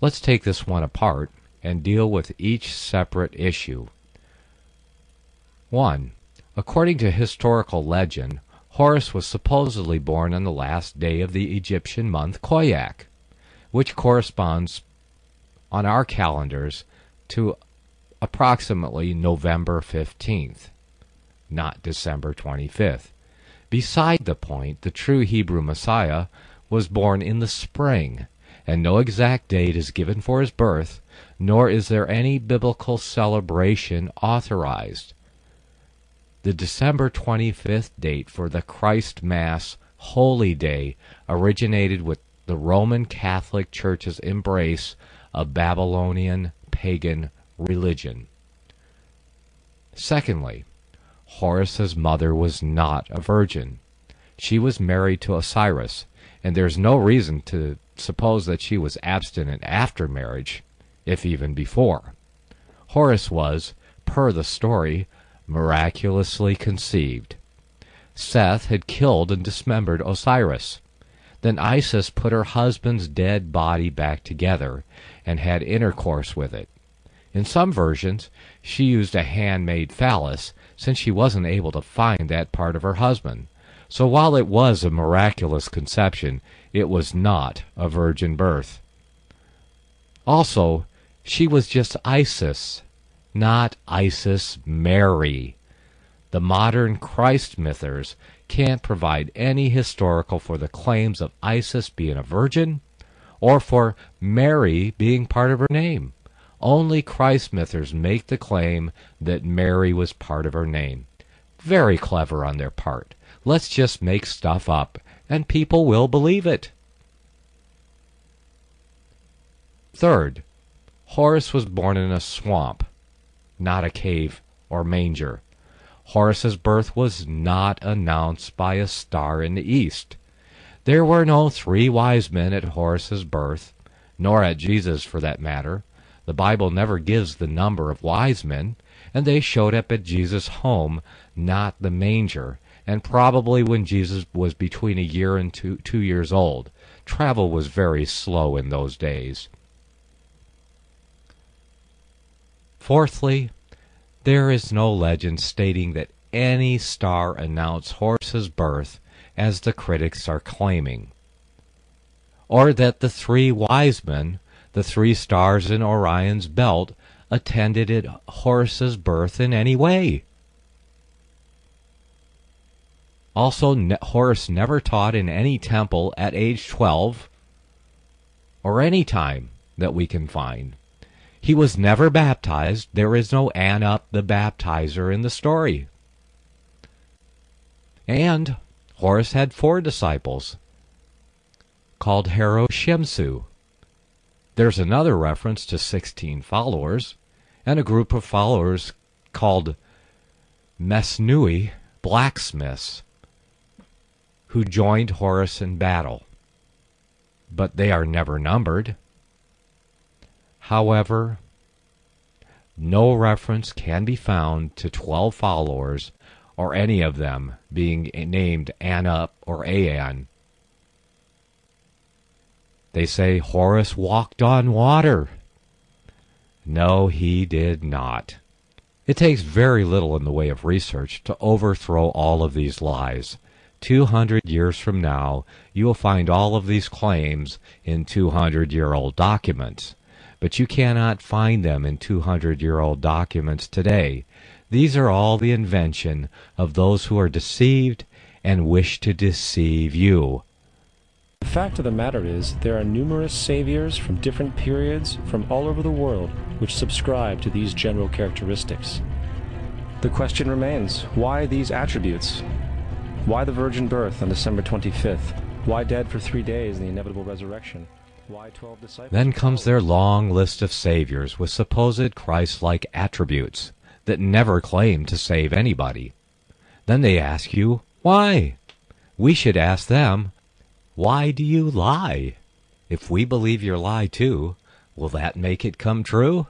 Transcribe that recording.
Let's take this one apart and deal with each separate issue. 1. According to historical legend, Horus was supposedly born on the last day of the Egyptian month Khoiak, which corresponds on our calendars to approximately November 15th, not December 25th. Beside the point, the true Hebrew Messiah was born in the spring, and no exact date is given for his birth, nor is there any biblical celebration authorized. The December 25th date for the Christ Mass Holy Day originated with the Roman Catholic Church's embrace of Babylonian pagan religion. Secondly, Horus's mother was not a virgin. She was married to Osiris, and there's no reason to suppose that she was abstinent after marriage, if even before. Horus was, per the story, miraculously conceived. Seth had killed and dismembered Osiris. Then Isis put her husband's dead body back together and had intercourse with it. In some versions, she used a handmade phallus, since she wasn't able to find that part of her husband. So while it was a miraculous conception, it was not a virgin birth. Also, she was just Isis, not Isis Mary. The modern Christ mythers can't provide any historical for the claims of Isis being a virgin, or for Mary being part of her name. Only Christ mythers make the claim that Mary was part of her name. Very clever on their part. Let's just make stuff up, and people will believe it. Third, Horus was born in a swamp, not a cave or manger. Horus's birth was not announced by a star in the east. There were no 3 wise men at Horus's birth, nor at Jesus for that matter. The Bible never gives the number of wise men, and they showed up at Jesus' home, not the manger, and probably when Jesus was between a year and 2 years old. Travel was very slow in those days. Fourthly, there is no legend stating that any star announced Horus's birth, as the critics are claiming, or that the 3 wise men, the 3 stars in Orion's belt, attended at Horus's birth in any way. Also, Horus never taught in any temple at age 12, or any time that we can find. He was never baptized. There is no Anup the baptizer in the story. And Horus had 4 disciples, called Hero-Shemsu. There's another reference to 16 followers, and a group of followers called Mesnui, blacksmiths, who joined Horus in battle. But they are never numbered. However, no reference can be found to 12 followers, or any of them being named Anup or An. They say Horus walked on water. No, he did not. It takes very little in the way of research to overthrow all of these lies. 200 years from now, you will find all of these claims in 200-year-old documents. But you cannot find them in 200-year-old documents today. These are all the invention of those who are deceived and wish to deceive you. The fact of the matter is, there are numerous saviors from different periods from all over the world which subscribe to these general characteristics. The question remains, why these attributes? Why the virgin birth on December 25th? Why dead for 3 days in the inevitable resurrection? Why 12 disciples? Then comes their long list of saviors with supposed Christ-like attributes that never claim to save anybody. Then they ask you, why? We should ask them, why do you lie? If we believe your lie too, will that make it come true?